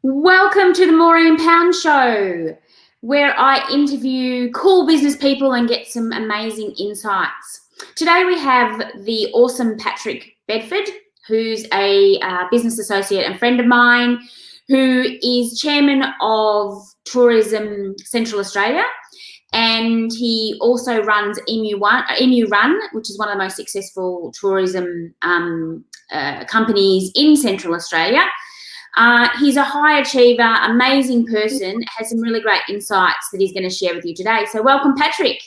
Welcome to the Maureen Pound Show, where I interview cool business people and get some amazing insights. Today we have the awesome Patrick Bedford, who's a business associate and friend of mine, who is chairman of Tourism Central Australia. And he also runs Emu Run, which is one of the most successful tourism companies in Central Australia. He's a high achiever, amazing person, has some really great insights that he's going to share with you today. So welcome, Patrick.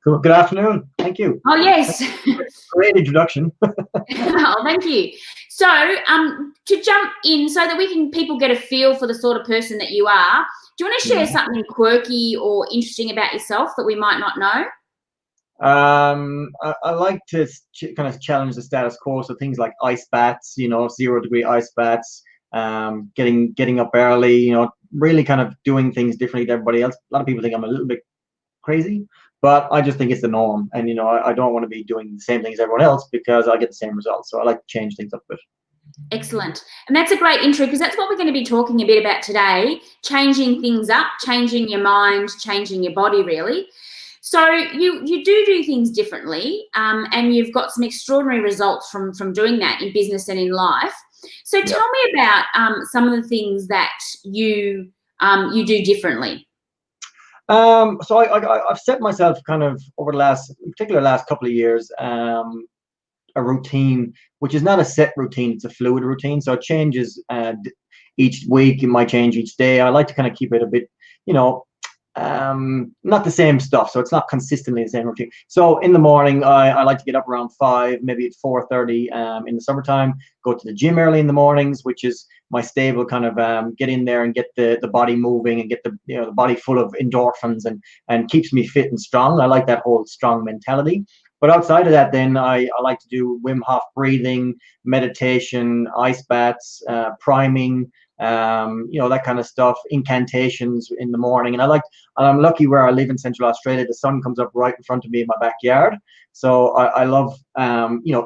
Good afternoon. Thank you. Oh, yes. Great introduction. Oh, thank you. So to jump in so that people get a feel for the sort of person that you are, do you want to share something quirky or interesting about yourself that we might not know? I like to kind of challenge the status quo. So things like ice baths, 0-degree ice baths, getting up early, really kind of doing things differently to everybody else. A lot of people think I'm a little bit crazy, but I just think it's the norm. And, I don't want to be doing the same thing as everyone else because I get the same results. So I like to change things up a bit. Excellent. And that's a great intro because that's what we're going to be talking a bit about today, changing things up, changing your mind, changing your body, really. So you do things differently, and you've got some extraordinary results from doing that in business and in life. So tell me about some of the things that you do differently. So I've set myself kind of over the last couple of years, a routine, which is not a set routine, it's a fluid routine. So it changes each week, it might change each day. I like to kind of keep it a bit, not the same stuff, so it's not consistently the same routine. So in the morning, I like to get up around 5, maybe at 4:30 in the summertime, go to the gym early in the mornings, which is my stable kind of get in there and get the body moving and get the body full of endorphins and keeps me fit and strong. I like that whole strong mentality. But outside of that, then I like to do Wim Hof breathing, meditation, ice baths, priming, that kind of stuff, incantations in the morning. And I'm lucky where I live in Central Australia, the sun comes up right in front of me in my backyard. So I love,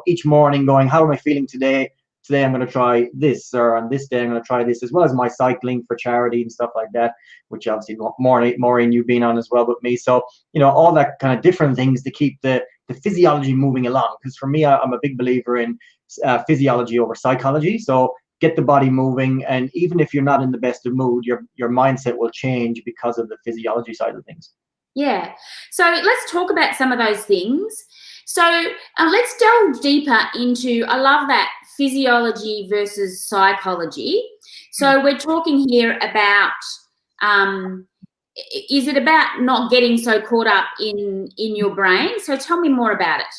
each morning going, how am I feeling today? Today I'm going to try this, or on this day I'm going to try this, as well as my cycling for charity and stuff like that, which obviously Maureen, you've been on as well with me. So, all that kind of different things to keep the physiology moving along. Because for me, I'm a big believer in physiology over psychology. So get the body moving, and even if you're not in the best of mood, your mindset will change because of the physiology side of things. Yeah. So let's talk about some of those things. So let's delve deeper into, I love that, physiology versus psychology. So we're talking here about, is it about not getting so caught up in your brain? So tell me more about it.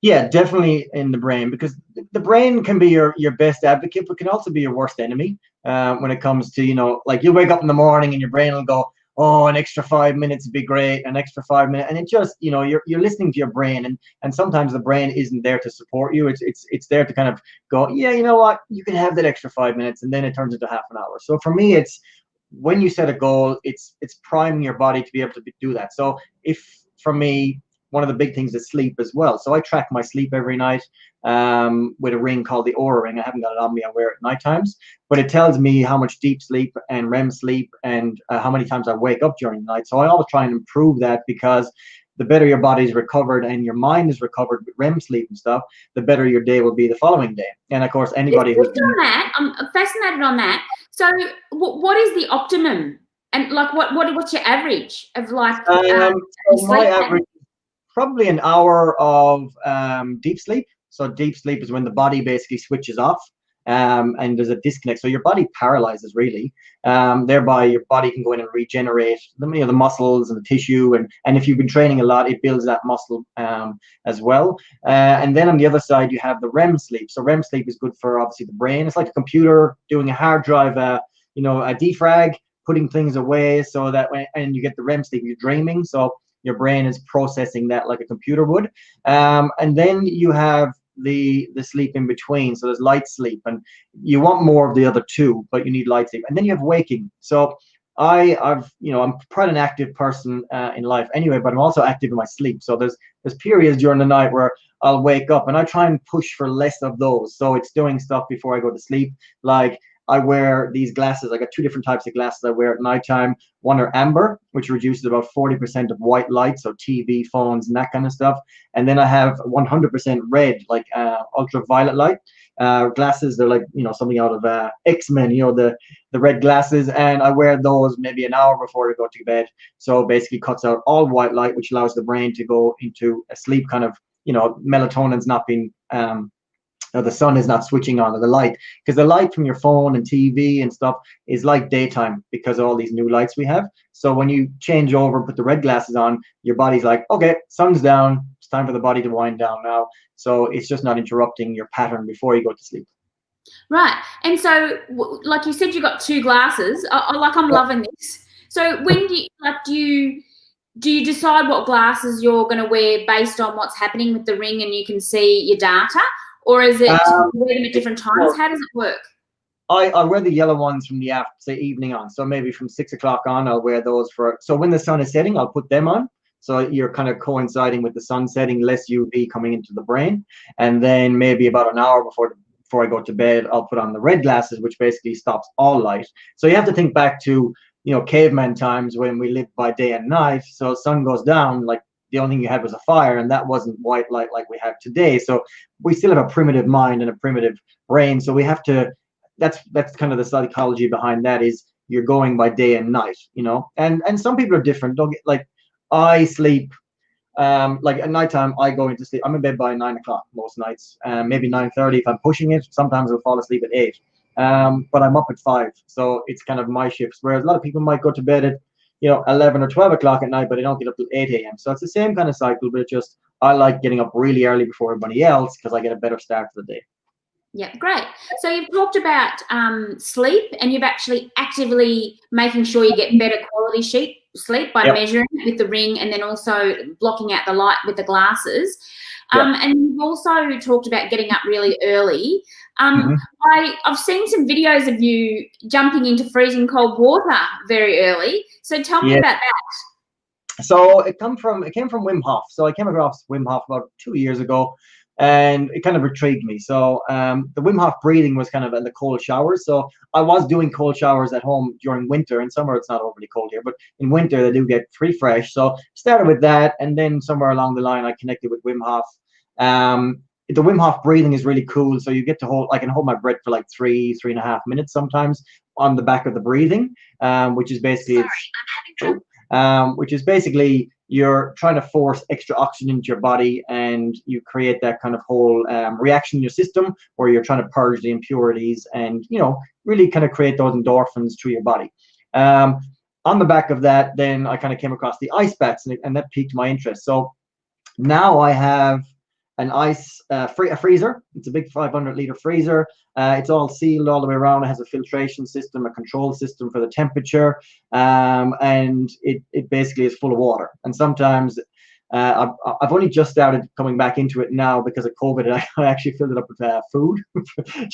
Yeah, definitely in the brain, because the brain can be your best advocate, but can also be your worst enemy when it comes to, like you wake up in the morning and your brain will go, oh, an extra 5 minutes would be great, an extra 5 minutes. And it just, you're listening to your brain, and sometimes the brain isn't there to support you. It's there to kind of go, yeah, you know what, you can have that extra 5 minutes, and then it turns into half an hour. So for me, it's when you set a goal, it's priming your body to be able to do that. So for me, one of the big things is sleep as well. So I track my sleep every night with a ring called the Oura ring. I haven't got it on me, I wear it at night times, but it tells me how much deep sleep and REM sleep and how many times I wake up during the night. So I always try and improve that, because the better your body's recovered and your mind is recovered with REM sleep and stuff, the better your day will be the following day. And of course, anybody who's on that, I'm fascinated on that. So what is the optimum? And like what's your average of like my average, probably an hour of deep sleep. So deep sleep is when the body basically switches off and there's a disconnect. So your body paralyzes, really. Thereby, your body can go in and regenerate the muscles and the tissue. And if you've been training a lot, it builds that muscle as well. And then on the other side, you have the REM sleep. So REM sleep is good for, obviously, the brain. It's like a computer doing a hard drive, a defrag, putting things away, so that and you get the REM sleep, you're dreaming. So your brain is processing that like a computer would. And then you have the sleep in between. So there's light sleep, and you want more of the other two, but you need light sleep. And then you have waking. So I'm quite an active person in life anyway, but I'm also active in my sleep. So there's periods during the night where I'll wake up, and I try and push for less of those. So it's doing stuff before I go to sleep, like I wear these glasses. I got two different types of glasses I wear at nighttime. One are amber, which reduces about 40% of white light, so TV, phones, and that kind of stuff. And then I have 100% red, like ultraviolet light glasses. They're like, something out of X-Men, the red glasses. And I wear those maybe an hour before I go to bed. So basically cuts out all white light, which allows the brain to go into a sleep kind of, melatonin's not being the sun is not switching on, or the light, because the light from your phone and TV and stuff is like daytime because of all these new lights we have. So when you change over and put the red glasses on, your body's like, okay, sun's down, it's time for the body to wind down now. So it's just not interrupting your pattern before you go to sleep. Right. And so, like you said, you got two glasses. I'm loving this. So when do you decide what glasses you're going to wear based on what's happening with the ring and you can see your data? Or is it you wear them at different times? How does it work? I wear the yellow ones from the say evening on. So maybe from 6 o'clock on, I'll wear those so when the sun is setting, I'll put them on. So you're kind of coinciding with the sun setting, less UV coming into the brain. And then maybe about an hour before I go to bed, I'll put on the red glasses, which basically stops all light. So you have to think back to, caveman times when we lived by day and night. So sun goes down, like the only thing you had was a fire, and that wasn't white light like we have today. So we still have a primitive mind and a primitive brain. So we have to, that's kind of the psychology behind that, is you're going by day and night, and some people are different. Don't get, like, I sleep, like at nighttime, I go into sleep. I'm in bed by 9 o'clock most nights, maybe 9:30 if I'm pushing it. Sometimes I'll fall asleep at 8. But I'm up at 5. So it's kind of my shifts. Whereas a lot of people might go to bed at 11 or 12 o'clock at night, but they don't get up till 8 a.m. So it's the same kind of cycle, but just I like getting up really early before everybody else because I get a better start to the day. Yeah, great. So you've talked about sleep, and you've actually actively making sure you get better quality sleep by measuring it with the ring, and then also blocking out the light with the glasses. And you've also talked about getting up really early. I've seen some videos of you jumping into freezing cold water very early. So tell me about that. So it came from Wim Hof. So I came across Wim Hof about 2 years ago, and it kind of intrigued me. So the Wim Hof breathing was kind of in the cold showers. So I was doing cold showers at home during winter. In summer, it's not overly cold here, but in winter, they do get pretty fresh. So started with that, and then somewhere along the line, I connected with Wim Hof. The Wim Hof breathing is really cool. So you get to I can hold my breath for like 3.5 minutes sometimes on the back of the breathing, which is basically, you're trying to force extra oxygen into your body, and you create that kind of whole reaction in your system where you're trying to purge the impurities and, really kind of create those endorphins through your body. On the back of that, then I kind of came across the ice baths, and that piqued my interest. So now I have an ice a freezer. It's a big 500-liter freezer. It's all sealed all the way around. It has a filtration system, a control system for the temperature, and it basically is full of water. And sometimes I've only just started coming back into it now because of COVID. And I actually filled it up with food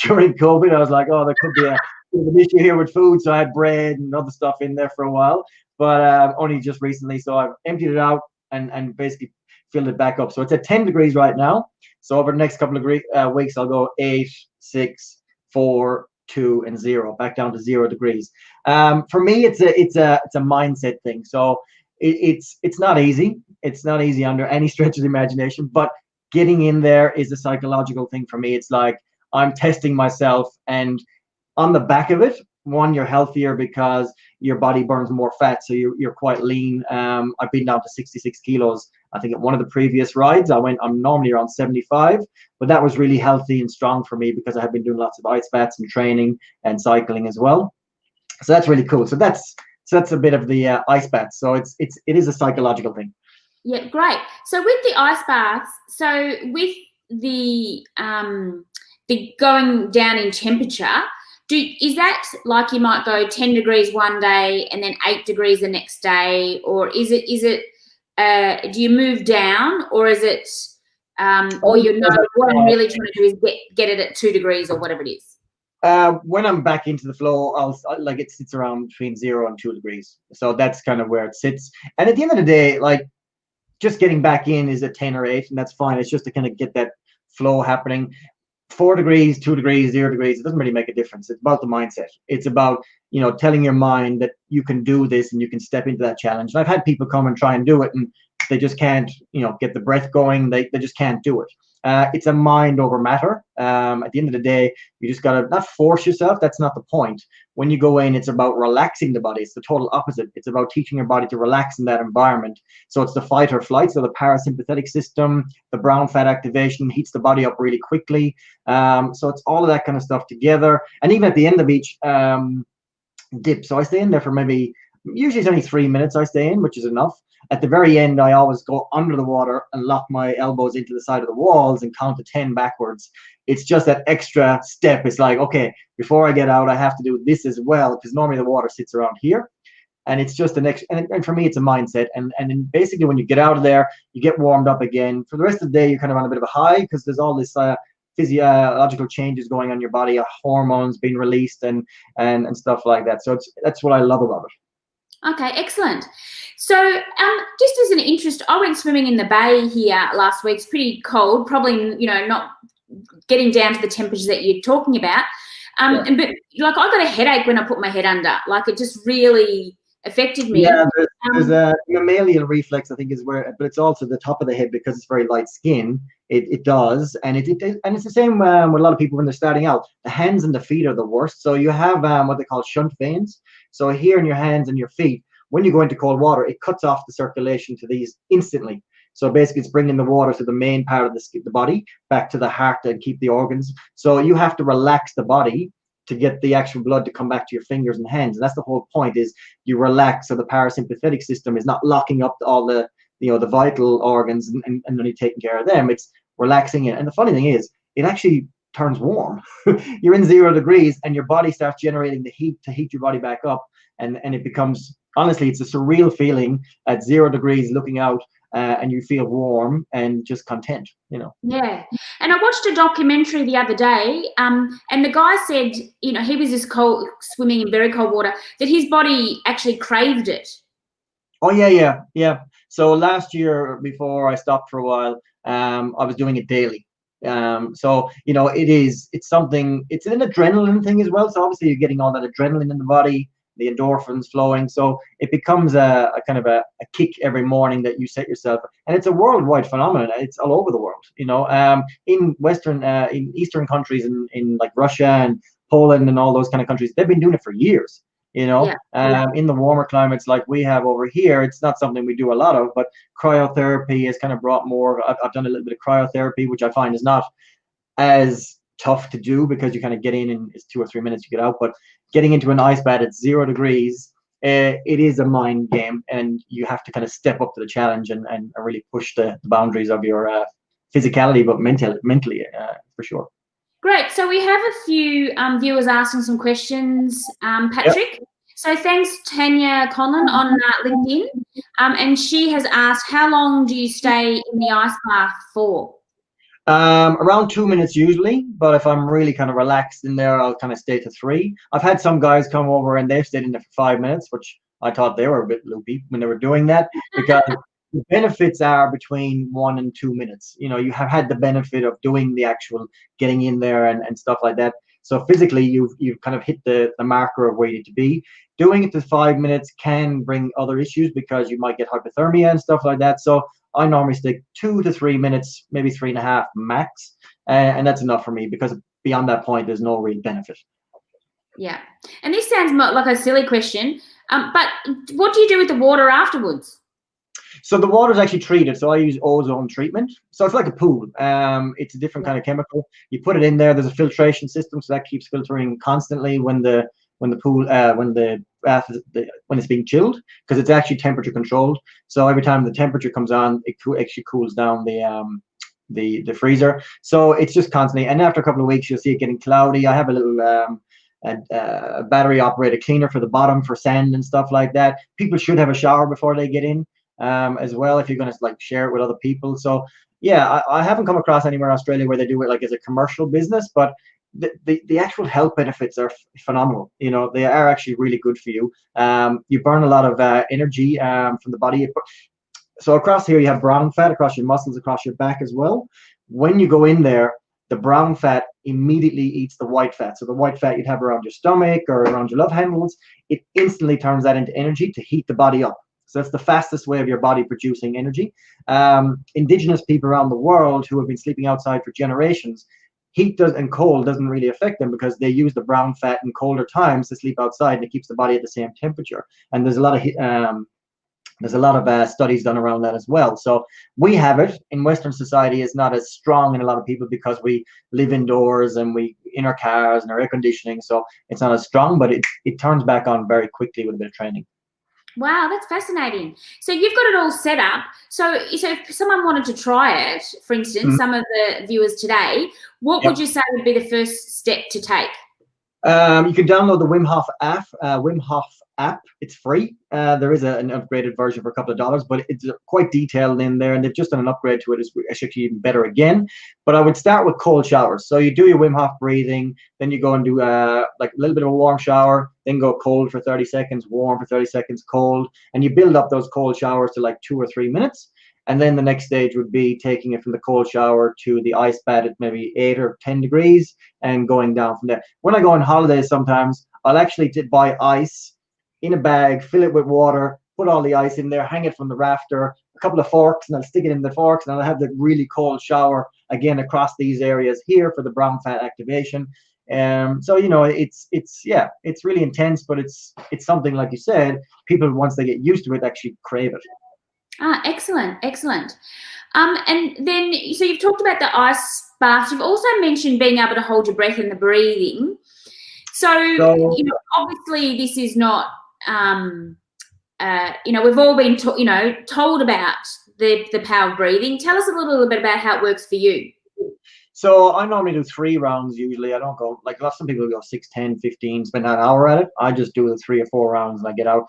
during COVID. I was like, oh, there could be an issue here with food, so I had bread and other stuff in there for a while, but only just recently. So I've emptied it out and basically filled it back up. So it's at 10 degrees right now. So over the next couple of weeks, I'll go 8, 6, 4, 2, and 0, back down to 0 degrees. For me, it's a mindset thing. So it's not easy. It's not easy under any stretch of the imagination, but getting in there is a psychological thing for me. It's like I'm testing myself, and on the back of it, one, you're healthier because your body burns more fat, so you're quite lean. I've been down to 66 kilos. I think at one of the previous rides, I'm normally around 75, but that was really healthy and strong for me because I have been doing lots of ice baths and training and cycling as well. So that's really cool. So that's a bit of the ice bath. So it is a psychological thing. Yeah, great. So with the ice baths, so with the going down in temperature, is that like you might go 10 degrees one day and then 8 degrees the next day, or is it do you move down, or is it or what I'm really trying to do is get it at 2 degrees or whatever it is? When I'm back into the flow, it sits around between 0 and 2 degrees. So that's kind of where it sits. And at the end of the day, like, just getting back in is at 10 or 8, and that's fine. It's just to kind of get that flow happening. 4 degrees, 2 degrees, 0 degrees, it doesn't really make a difference. It's about the mindset. It's about, telling your mind that you can do this and you can step into that challenge. And I've had people come and try and do it, and they just can't, get the breath going. They just can't do it. It's a mind over matter. At the end of the day, you just got to not force yourself. That's not the point. When you go in, it's about relaxing the body. It's the total opposite. It's about teaching your body to relax in that environment. So it's the fight or flight. So the parasympathetic system, the brown fat activation heats the body up really quickly. So it's all of that kind of stuff together. And even at the end of each dip, so I stay in there for usually it's only 3 minutes I stay in, which is enough. At the very end, I always go under the water and lock my elbows into the side of the walls and count to 10 backwards. It's just that extra step. It's like, okay, before I get out, I have to do this as well, because normally the water sits around here. And it's just an extra, and for me, it's a mindset. And then basically when you get out of there, you get warmed up again. For the rest of the day, you're kind of on a bit of a high, because there's all this physiological changes going on in your body, hormones being released and stuff like that. So that's what I love about it. Okay, excellent. So just as an interest, I went swimming in the bay here last week. It's pretty cold, probably, not getting down to the temperatures that you're talking about. But like I got a headache when I put my head under. Like it just really affected me. Yeah, there's a mammalian reflex, I think, is where, but it's also the top of the head because it's very light skin. It does, and it's the same with a lot of people when they're starting out. The hands and the feet are the worst. So you have what they call shunt veins. So here in your hands and your feet, when you go into cold water, it cuts off the circulation to these instantly. So basically, it's bringing the water to the main part of the body, back to the heart and keep the organs. So you have to relax the body to get the actual blood to come back to your fingers and hands. And that's the whole point, is you relax so the parasympathetic system is not locking up all the vital organs and only taking care of them. It's relaxing it. And the funny thing is, it actually turns warm. You're in 0 degrees and your body starts generating the heat to heat your body back up. And it becomes, honestly, it's a surreal feeling at 0 degrees looking out and you feel warm and just content, Yeah. And I watched a documentary the other day and the guy said, he was just swimming in very cold water, that his body actually craved it. Oh, yeah. So last year, before I stopped for a while, I was doing it daily. So it's something, it's an adrenaline thing as well. So obviously you're getting all that adrenaline in the body, the endorphins flowing. So it becomes a kind of a kick every morning that you set yourself. And it's a worldwide phenomenon. It's all over the world, in in Eastern countries, in like Russia and Poland and all those kind of countries, they've been doing it for years. In the warmer climates like we have over here, it's not something we do a lot of, but cryotherapy has kind of brought more. I've done a little bit of cryotherapy, which I find is not as tough to do, because you kind of get in and it's 2 or 3 minutes you get out. But getting into an ice bath at 0 degrees, it is a mind game, and you have to kind of step up to the challenge and really push the boundaries of your physicality, but mentally for sure. Great. So we have a few viewers asking some questions, Patrick. Yep. So thanks, Tanya Conlon on LinkedIn. And she has asked, how long do you stay in the ice bath for? Around 2 minutes usually, but if I'm really kind of relaxed in there, I'll kind of stay to 3. I've had some guys come over and they've stayed in there for 5 minutes, which I thought they were a bit loopy when they were doing that, because the benefits are between 1 and 2 minutes. You have had the benefit of doing the actual getting in there and stuff like that. So physically, you've kind of hit the marker of where you need to be. Doing it to 5 minutes can bring other issues, because you might get hypothermia and stuff like that. So I normally stick 2 to 3 minutes, maybe 3.5 max, and that's enough for me, because beyond that point, there's no real benefit. Yeah, and this sounds like a silly question, but what do you do with the water afterwards? So the water is actually treated. So I use ozone treatment. So it's like a pool. It's a different kind of chemical. You put it in there. There's a filtration system, so that keeps filtering constantly when the pool when the bath when it's being chilled, because it's actually temperature controlled. So every time the temperature comes on, it actually cools down the freezer. So it's just constantly. And after a couple of weeks, you'll see it getting cloudy. I have a little a battery operated cleaner for the bottom for sand and stuff like that. People should have a shower before they get in. As well, if you're going to share it with other people. So yeah, I haven't come across anywhere in Australia where they do it as a commercial business, but the actual health benefits are phenomenal. They are actually really good for you. You burn a lot of energy from the body. So across here, you have brown fat across your muscles, across your back as well. When you go in there, the brown fat immediately eats the white fat. So the white fat you'd have around your stomach or around your love handles, it instantly turns that into energy to heat the body up. So that's the fastest way of your body producing energy. Indigenous people around the world who have been sleeping outside for generations, heat and cold doesn't really affect them because they use the brown fat in colder times to sleep outside, and it keeps the body at the same temperature. And there's a lot of studies done around that as well. So we have it in Western society. It's not as strong in a lot of people because we live indoors and we in our cars and our air conditioning. So it's not as strong, but it turns back on very quickly with a bit of training. Wow, that's fascinating. So you've got it all set up. So if someone wanted to try it, for instance, some of the viewers today, what would you say would be the first step to take? You can download the Wim Hof app. It's free. There is an upgraded version for a couple of dollars, but it's quite detailed in there, and they've just done an upgrade to it. It's actually even better again. But I would start with cold showers. So you do your Wim Hof breathing, then you go and do like a little bit of a warm shower, then go cold for 30 seconds, warm for 30 seconds, cold, and you build up those cold showers to like 2 or 3 minutes. And then the next stage would be taking it from the cold shower to the ice bath at maybe 8 or 10 degrees and going down from there. When I go on holidays, sometimes I'll actually buy ice in a bag, fill it with water, put all the ice in there, hang it from the rafter, a couple of forks, and I'll stick it in the forks, and I'll have the really cold shower again across these areas here for the brown fat activation. So it's really intense, but it's something, like you said, people, once they get used to it, actually crave it. Excellent. And then, so you've talked about the ice baths. You've also mentioned being able to hold your breath and the breathing. So obviously this is not, we've all been, told about the power of breathing. Tell us a little bit about how it works for you. So I normally do 3 rounds usually. I don't go, like some people go 6, 10, 15, spend an hour at it. I just do the 3 or 4 rounds and I get out.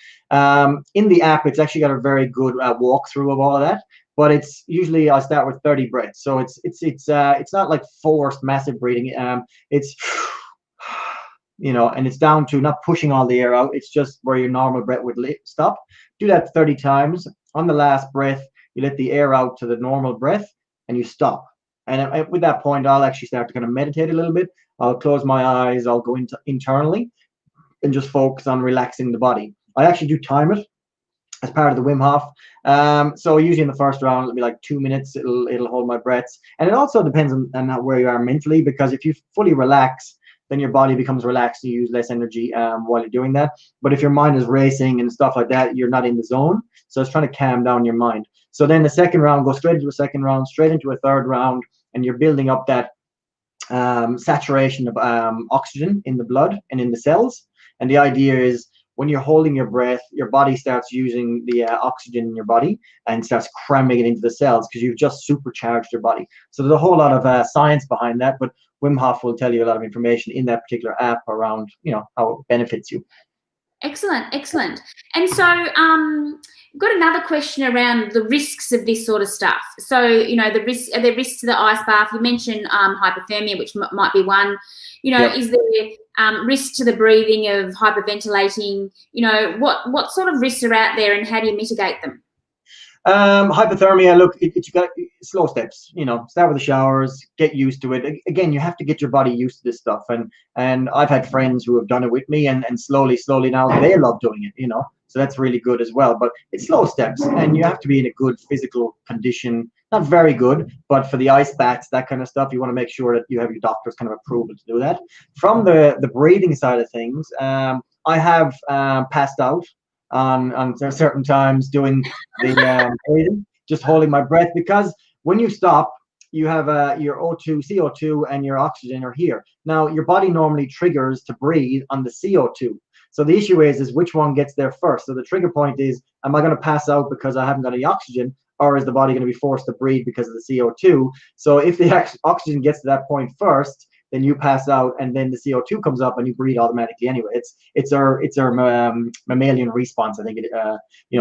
In the app, it's actually got a very good walkthrough of all of that. But it's usually I start with 30 breaths. So it's not like forced massive breathing. It's and it's down to not pushing all the air out. It's just where your normal breath would stop. Do that 30 times. On the last breath, you let the air out to the normal breath and you stop. And with that point, I'll actually start to kind of meditate a little bit. I'll close my eyes. I'll go internally and just focus on relaxing the body. I actually do time it as part of the Wim Hof. So usually in the first round, it'll be like 2 minutes. It'll hold my breaths. And it also depends on where you are mentally, because if you fully relax, then your body becomes relaxed. You use less energy while you're doing that. But if your mind is racing and stuff like that, you're not in the zone. So it's trying to calm down your mind. So then the second round, go straight into a second round, straight into a third round, and you're building up that saturation of oxygen in the blood and in the cells. And the idea is when you're holding your breath, your body starts using the oxygen in your body and starts cramming it into the cells because you've just supercharged your body. So there's a whole lot of science behind that, but Wim Hof will tell you a lot of information in that particular app around, how it benefits you. Excellent. And so I've got another question around the risks of this sort of stuff. So, are there risks to the ice bath? You mentioned hypothermia, which might be one. Is there risk to the breathing of hyperventilating? What sort of risks are out there and how do you mitigate them? Hypothermia, look, you got slow steps, start with the showers, get used to it. Again, you have to get your body used to this stuff. And I've had friends who have done it with me and slowly now they love doing it, so that's really good as well. But it's slow steps and you have to be in a good physical condition, not very good, but for the ice baths, that kind of stuff, you want to make sure that you have your doctor's kind of approval to do that. From the breathing side of things, I have passed out on certain times doing the breathing, just holding my breath, because when you stop, you have your CO2 and your oxygen are here. Now your body normally triggers to breathe on the CO2. So the issue is which one gets there first. So the trigger point is, am I going to pass out because I haven't got any oxygen, or is the body going to be forced to breathe because of the CO2? So if the oxygen gets to that point first, then you pass out, and then the CO2 comes up, and you breathe automatically anyway. It's our mammalian response, I think.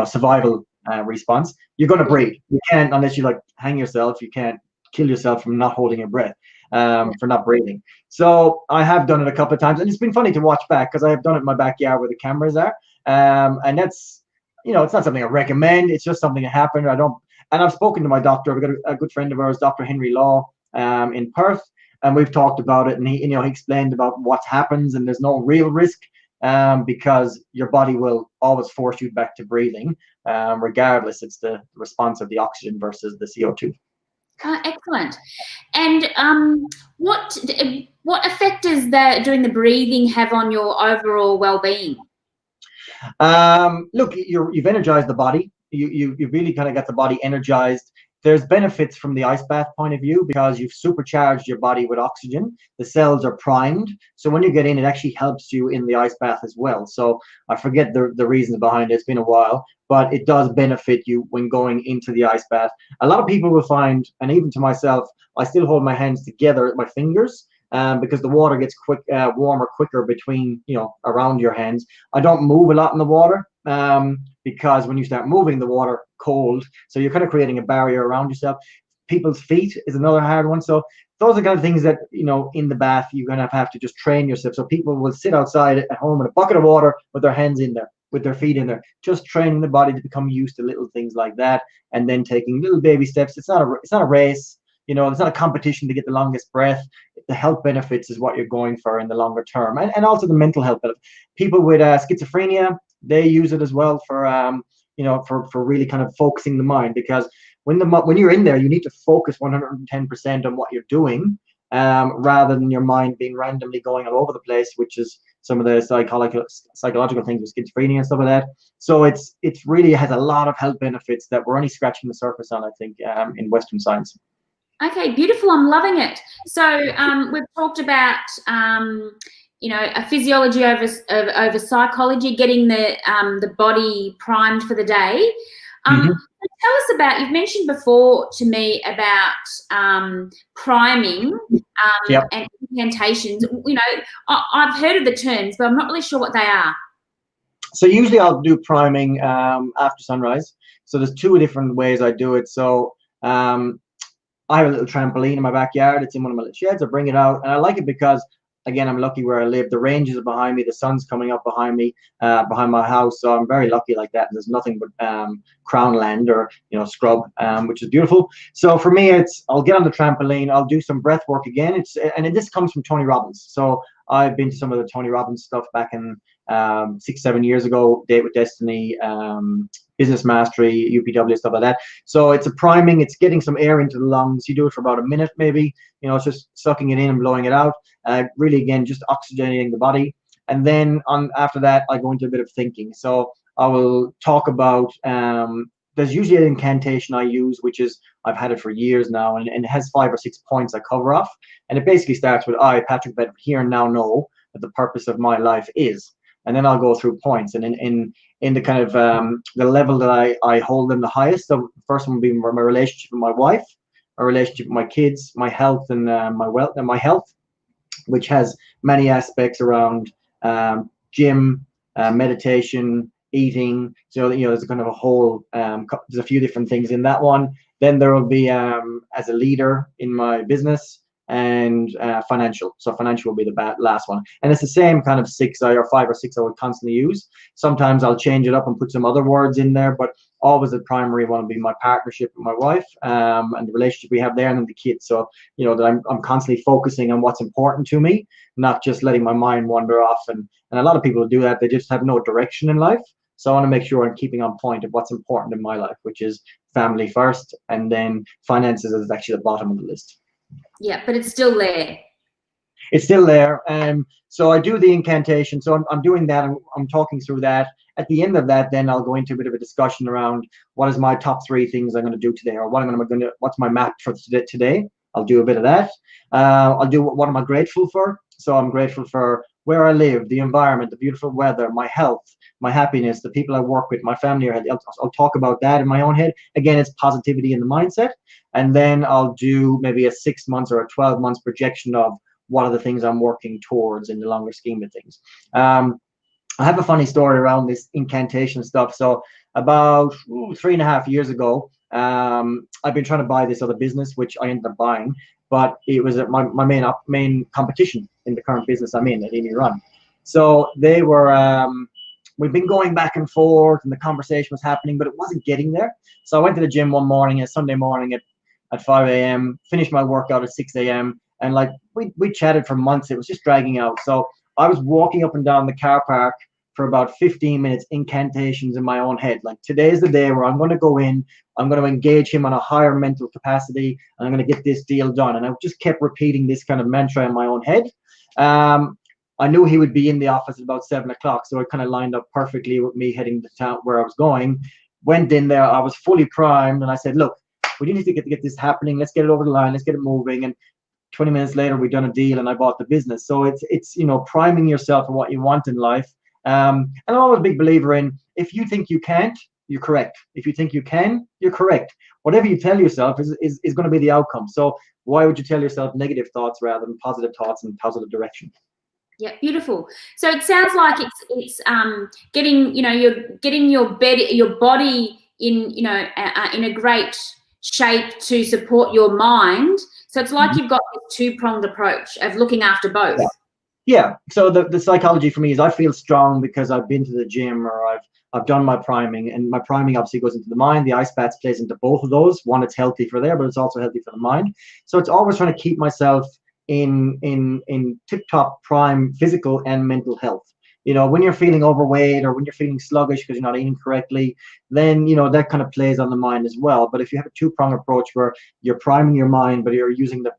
Survival response. You're going to breathe. You can't, unless you hang yourself. You can't kill yourself from not holding your breath, for not breathing. So I have done it a couple of times, and it's been funny to watch back because I have done it in my backyard where the cameras are, and that's it's not something I recommend. It's just something that happened. And I've spoken to my doctor. We've got a good friend of ours, Dr. Henry Law, in Perth. and we've talked about it, and he explained about what happens, and there's no real risk, because your body will always force you back to breathing, regardless. It's the response of the oxygen versus the CO2. Excellent. And what effect does doing the breathing have on your overall well-being? Look, you've energized the body. You really kind of got the body energized. There's benefits from the ice bath point of view because you've supercharged your body with oxygen. The cells are primed, so when you get in, it actually helps you in the ice bath as well. So I forget the reasons behind it. It's been a while, but it does benefit you when going into the ice bath. A lot of people will find, and even to myself, I still hold my hands together at my fingers, because the water gets warmer quicker between, around your hands. I don't move a lot in the water, because when you start moving, the water cold, so you're kind of creating a barrier around yourself. People's feet is another hard one. So those are kind of things that, in the bath, you're going to have to just train yourself. So people will sit outside at home in a bucket of water with their hands in there, with their feet in there, just training the body to become used to little things like that, and then taking little baby steps. It's not a race. It's not a competition to get the longest breath. The health benefits is what you're going for in the longer term, and also the mental health benefits. People with schizophrenia, they use it as well for for really kind of focusing the mind, because when you're in there, you need to focus 110% on what you're doing, rather than your mind being randomly going all over the place, which is some of the psychological things with schizophrenia and stuff like that. So it really has a lot of health benefits that we're only scratching the surface on, I think, in Western science. Okay, beautiful. I'm loving it. So we've talked about a physiology over psychology, getting the body primed for the day. Tell us about, you've mentioned before to me about priming and incantations. I've heard of the terms, but I'm not really sure what they are. So usually I'll do priming after sunrise. So there's two different ways I do it. So I have a little trampoline in my backyard. It's in one of my little sheds. I bring it out, and I like it because, again, I'm lucky where I live. The ranges are behind me. The sun's coming up behind me, behind my house. So I'm very lucky like that. There's nothing but crown land or scrub, which is beautiful. So for me, I'll get on the trampoline. I'll do some breath work again. This comes from Tony Robbins. So I've been to some of the Tony Robbins stuff back in 6-7 years ago. Date with Destiny, Business Mastery, UPW, stuff like that. So it's a priming. It's getting some air into the lungs. You do it for about a minute, maybe. It's just sucking it in and blowing it out. Really, again, just oxygenating the body. And then after that, I go into a bit of thinking. So I will talk about, there's usually an incantation I use, which is, I've had it for years now, and it has 5 or 6 points I cover off. And it basically starts with, I, Patrick Bedford, here and now know that the purpose of my life is. And then I'll go through points. And in the kind of the level that I hold them the highest, so the first one would be my relationship with my wife, my relationship with my kids, my health, and my wealth, and my health, which has many aspects around gym, meditation, eating. So there's kind of a whole there's a few different things in that one. Then there will be as a leader in my business, and financial. So financial will be the last one, and it's the same kind of 5 or 6 I would constantly use. Sometimes I'll change it up and put some other words in there, but always the primary one will be my partnership with my wife, and the relationship we have there, and then the kids. So that I'm constantly focusing on what's important to me, not just letting my mind wander off. And a lot of people do that. They just have no direction in life. So I want to make sure I'm keeping on point of what's important in my life, which is family first, and then finances is actually the bottom of the list. Yeah, but it's still there. It's still there. So I do the incantation. So I'm doing that. I'm talking through that. At the end of that, then I'll go into a bit of a discussion around what is my top 3 things I'm going to do today, or what's my map for today. I'll do a bit of that. I'll do what am I grateful for. So I'm grateful for where I live, the environment, the beautiful weather, my health, my happiness, the people I work with, my family. I'll talk about that in my own head. Again, it's positivity in the mindset. And then I'll do maybe a 6 months or a 12 months projection of what are the things I'm working towards in the longer scheme of things. I have a funny story around this incantation stuff. So about 3.5 years ago, I've been trying to buy this other business, which I ended up buying, but it was my main competition in the current business I'm in at Amy Run. So they were, we've been going back and forth, and the conversation was happening, but it wasn't getting there. So I went to the gym one morning, a Sunday morning at 5 a.m., finished my workout at 6 a.m., And like we chatted for months. It was just dragging out. So I was walking up and down the car park for about 15 minutes, incantations in my own head. Like, today is the day where I'm going to go in, I'm going to engage him on a higher mental capacity, and I'm going to get this deal done. And I just kept repeating this kind of mantra in my own head. I knew he would be in the office at about 7 o'clock, so it kind of lined up perfectly with me heading to town where I was going. Went in there, I was fully primed, and I said, look, we need to get this happening. Let's get it over the line. Let's get it moving. And 20 minutes later, we'd done a deal, and I bought the business. So it's priming yourself for what you want in life. And I'm always a big believer in, if you think you can't, you're correct. If you think you can, you're correct. Whatever you tell yourself is going to be the outcome. So why would you tell yourself negative thoughts rather than positive thoughts and positive direction? Yeah, beautiful. So it sounds like it's getting, you're getting your body in, in a great shape to support your mind. So it's like you've got this two-pronged approach of looking after both. Yeah. So the psychology for me is I feel strong because I've been to the gym, or I've done my priming, and my priming obviously goes into the mind. The ice baths plays into both of those. One, it's healthy for there, but it's also healthy for the mind. So it's always trying to keep myself in tip-top prime physical and mental health. When you're feeling overweight or when you're feeling sluggish because you're not eating correctly, then that kind of plays on the mind as well. But if you have a two-pronged approach where you're priming your mind, but you're using the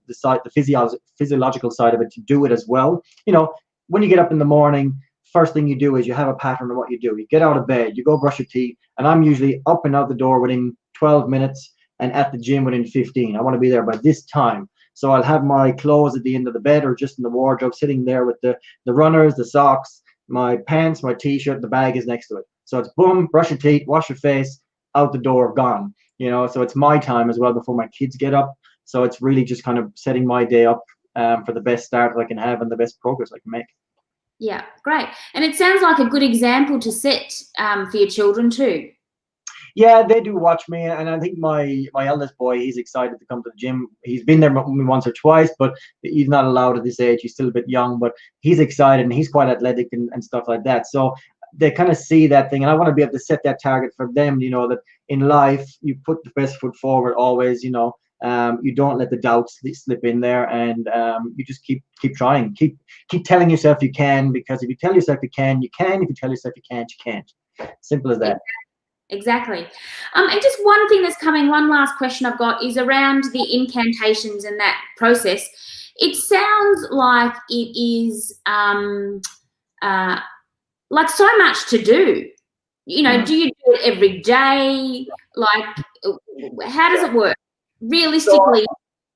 physiological side of it to do it as well. When you get up in the morning, first thing you do is you have a pattern of what you do. You get out of bed, you go brush your teeth, and I'm usually up and out the door within 12 minutes and at the gym within 15. I want to be there by this time. So I'll have my clothes at the end of the bed or just in the wardrobe, sitting there with the runners, the socks, my pants, my t-shirt, the bag is next to it. So it's boom, brush your teeth, wash your face, out the door, gone. So it's my time as well before my kids get up. So it's really just kind of setting my day up for the best start I can have and the best progress I can make. Yeah, great. And it sounds like a good example to set for your children too. Yeah, they do watch me, and I think my eldest boy, he's excited to come to the gym. He's been there once or twice, but he's not allowed at this age. He's still a bit young, but he's excited, and he's quite athletic and stuff like that. So they kind of see that thing, and I want to be able to set that target for them, that in life, you put the best foot forward always, you don't let the doubts slip in there, and you just keep trying, keep telling yourself you can, because if you tell yourself you can, you can. If you tell yourself you can't, you can't. Simple as that. Exactly. And just one thing that's coming, one last question I've got is around the incantations and that process. It sounds like it is like so much to do. Do you do it every day? Like, how does it work? Realistically,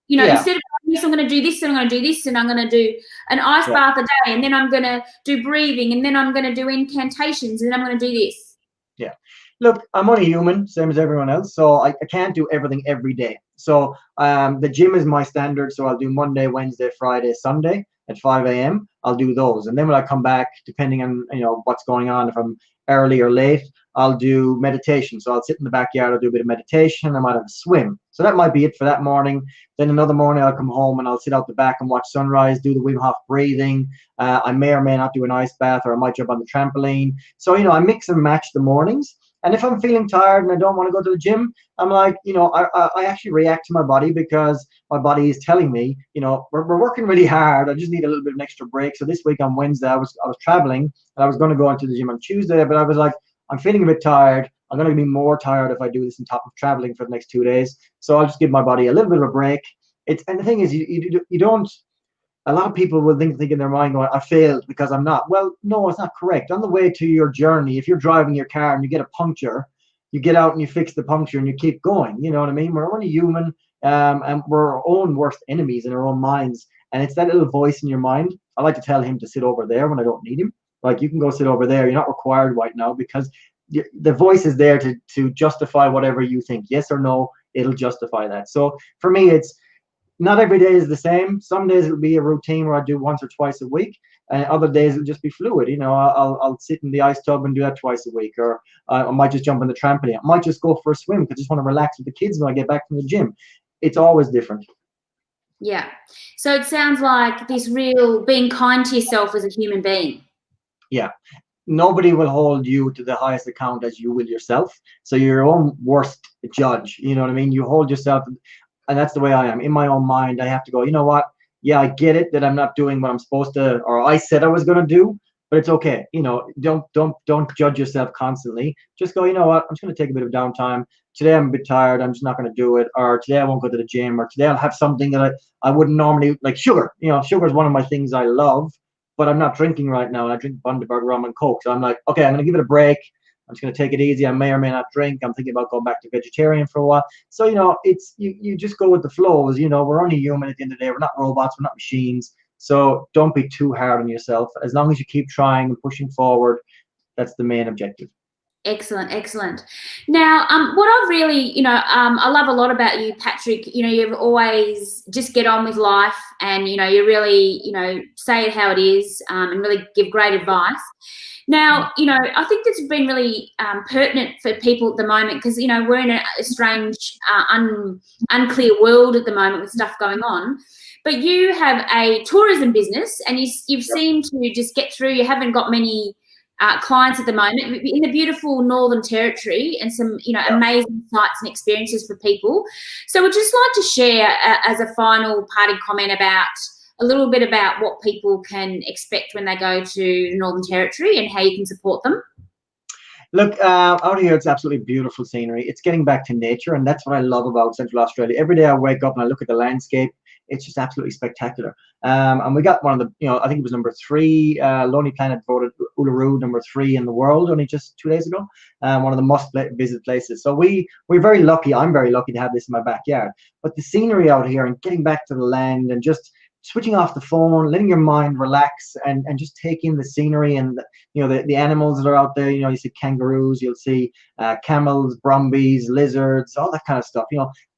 instead of this, I'm going to do this, and I'm going to do this, and I'm going to do an ice bath a day, and then I'm going to do breathing, and then I'm going to do incantations, and then I'm going to do this. Yeah. Look, I'm only human, same as everyone else, so I can't do everything every day. So the gym is my standard, so I'll do Monday, Wednesday, Friday, Sunday at 5 a.m. I'll do those. And then when I come back, depending on what's going on, if I'm early or late, I'll do meditation. So I'll sit in the backyard, I'll do a bit of meditation, I might have a swim. So that might be it for that morning. Then another morning I'll come home and I'll sit out the back and watch sunrise, do the Wim Hof breathing. I may or may not do an ice bath, or I might jump on the trampoline. So I mix and match the mornings. And if I'm feeling tired and I don't want to go to the gym, I'm like, I actually react to my body, because my body is telling me, we're working really hard. I just need a little bit of an extra break. So this week on Wednesday, I was traveling, and I was going to go into the gym on Tuesday, but I was like, I'm feeling a bit tired. I'm going to be more tired if I do this on top of traveling for the next 2 days. So I'll just give my body a little bit of a break. And the thing is, you don't. A lot of people will think in their mind, going, I failed because I'm not. Well, no, it's not correct. On the way to your journey, if you're driving your car and you get a puncture, you get out and you fix the puncture and you keep going. You know what I mean? We're only human, and we're our own worst enemies in our own minds. And it's that little voice in your mind. I like to tell him to sit over there when I don't need him. Like, you can go sit over there. You're not required right now, because the voice is there to justify whatever you think. Yes or no, it'll justify that. So for me, it's not every day is the same. Some days it'll be a routine where I do once or twice a week, and other days it'll just be fluid. I'll sit in the ice tub and do that twice a week, or I might just jump on the trampoline. I might just go for a swim because I just want to relax with the kids when I get back from the gym. It's always different. Yeah. So it sounds like this real being kind to yourself as a human being. Yeah. Nobody will hold you to the highest account as you will yourself. So you're your own worst judge. You know what I mean? You hold yourself. And that's the way I am. In my own mind, I have to go, you know what? yeah, I get it that I'm not doing what I'm supposed to, or I said I was going to do, but it's okay. You know, don't judge yourself constantly. Just go, you know what, I'm just going to take a bit of downtime. Today I'm a bit tired, I'm just not going to do it. Or today I won't go to the gym, or today I'll have something that I wouldn't normally, like sugar. You know, sugar is one of my things I love, but I'm not drinking right now, and I drink Bundaberg rum and Coke. So I'm like, okay, I'm going to give it a break. I'm just going to take it easy. I may or may not drink. I'm thinking about going back to vegetarian for a while. So, you know, it's you just go with the flows. You know, we're only human at the end of the day. We're not robots. We're not machines. So don't be too hard on yourself. As long as you keep trying and pushing forward, that's the main objective. Excellent, excellent. Now, what I really, I love a lot about you, Patrick. You know, you've always just get on with life, and you really, say it how it is, and really give great advice. Now, I think that's been really pertinent for people at the moment because we're in a strange, unclear world at the moment with stuff going on. But you have a tourism business, and you've seemed to just get through. You haven't got many clients at the moment in the beautiful Northern Territory, and some amazing sights and experiences for people. So we'd just like to share as a final parting comment about a little bit about what people can expect when they go to the Northern Territory and how you can support them. Look, out here, it's absolutely beautiful scenery. It's getting back to nature, and that's what I love about Central Australia. Every day I wake up and I look at the landscape. It's just absolutely spectacular. And we got one of the, I think it was number 3, Lonely Planet voted Uluru number 3 in the world only just 2 days ago. One of the must-visit places. So we're very lucky. I'm very lucky to have this in my backyard. But the scenery out here and getting back to the land and just switching off the phone, letting your mind relax, and just take in the scenery and the animals that are out there. You see kangaroos, you'll see camels, brumbies, lizards, all that kind of stuff.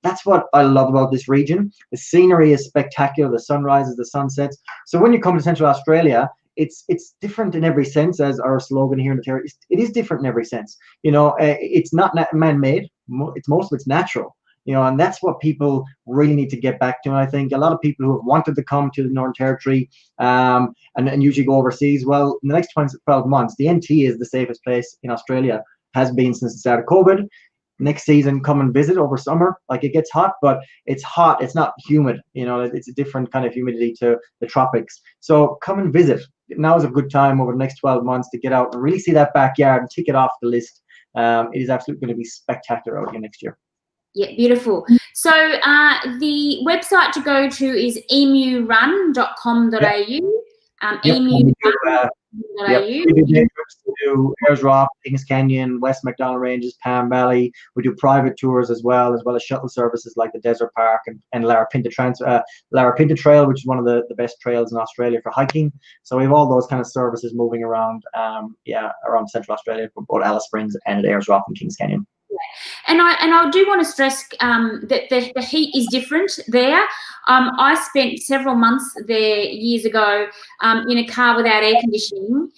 That's what I love about this region. The scenery is spectacular, the sunrises, the sunsets. So when you come to Central Australia, it's different in every sense, as our slogan here in the territory. It is different in every sense. It's not man-made. It's most of it's natural. And that's what people really need to get back to. And I think a lot of people who have wanted to come to the Northern Territory and usually go overseas, well, in the next 12 months, the NT is the safest place in Australia, has been since the start of COVID. Next season, come and visit over summer. Like, it gets hot, but it's hot. It's not humid. It's a different kind of humidity to the tropics. So come and visit. Now is a good time over the next 12 months to get out and really see that backyard and tick it off the list. It is absolutely going to be spectacular out here next year. Yeah, beautiful. So the website to go to is emurun.com.au. Emurun.au. We do Ayers Rock, Kings Canyon, West McDonald Ranges, Palm Valley. We do private tours as well as shuttle services like the Desert Park and Larapinta Trail, which is one of the best trails in Australia for hiking. So we have all those kind of services moving around, around Central Australia for both Alice Springs and at Ayers Rock and Kings Canyon. And I do want to stress that the heat is different there. I spent several months there years ago in a car without air conditioning,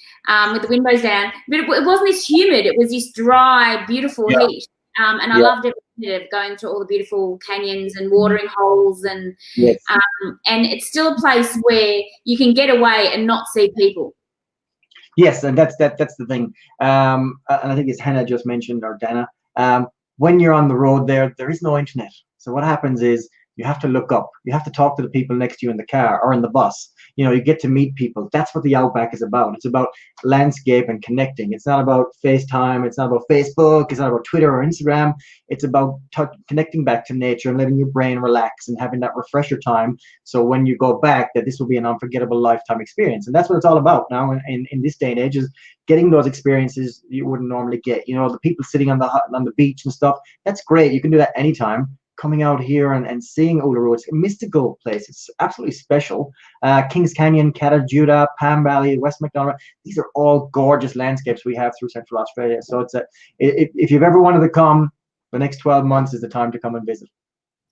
with the windows down. But it wasn't this humid. It was this dry, beautiful heat. And I loved it, going to all the beautiful canyons and watering holes. And and it's still a place where you can get away and not see people. Yes, and that's the thing. And I think as Hannah just mentioned, or Dana, when you're on the road there is no internet. So what happens is you have to look up. You have to talk to the people next to you in the car or in the bus. You get to meet people. That's what the Outback is about. It's about landscape and connecting. It's not about FaceTime. It's not about Facebook. It's not about Twitter or Instagram. It's about connecting back to nature and letting your brain relax and having that refresher time. So when you go back, that this will be an unforgettable lifetime experience. And that's what it's all about now in this day and age, is getting those experiences you wouldn't normally get. The people sitting on the beach and stuff. That's great. You can do that anytime. Coming out here and seeing Uluru, it's a mystical place. It's absolutely special. Kings Canyon, Catajuda, Palm Valley, West McDonald, these are all gorgeous landscapes we have through Central Australia. So if you've ever wanted to come, the next 12 months is the time to come and visit.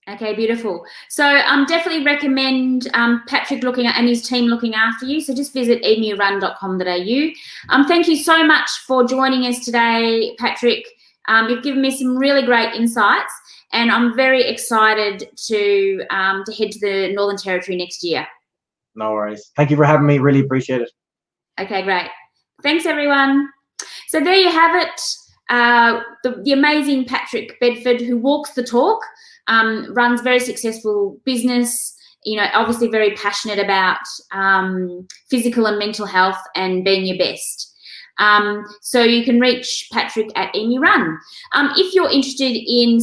Okay, beautiful. So definitely recommend Patrick and his team looking after you. So just visit emurun.com.au. Thank you so much for joining us today, Patrick. You've given me some really great insights, and I'm very excited to head to the Northern Territory next year. No worries. Thank you for having me. Really appreciate it. Okay, great. Thanks, everyone. So there you have it. The amazing Patrick Bedford, who walks the talk, runs very successful business obviously very passionate about physical and mental health and being your best. So you can reach Patrick at Emu Run. If you're interested in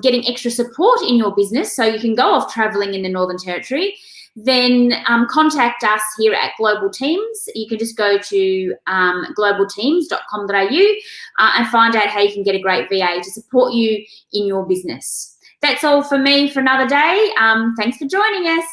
getting extra support in your business so you can go off traveling in the Northern Territory, then contact us here at Global Teams. You can just go to globalteams.com.au and find out how you can get a great VA to support you in your business. That's all for me for another day. Thanks for joining us.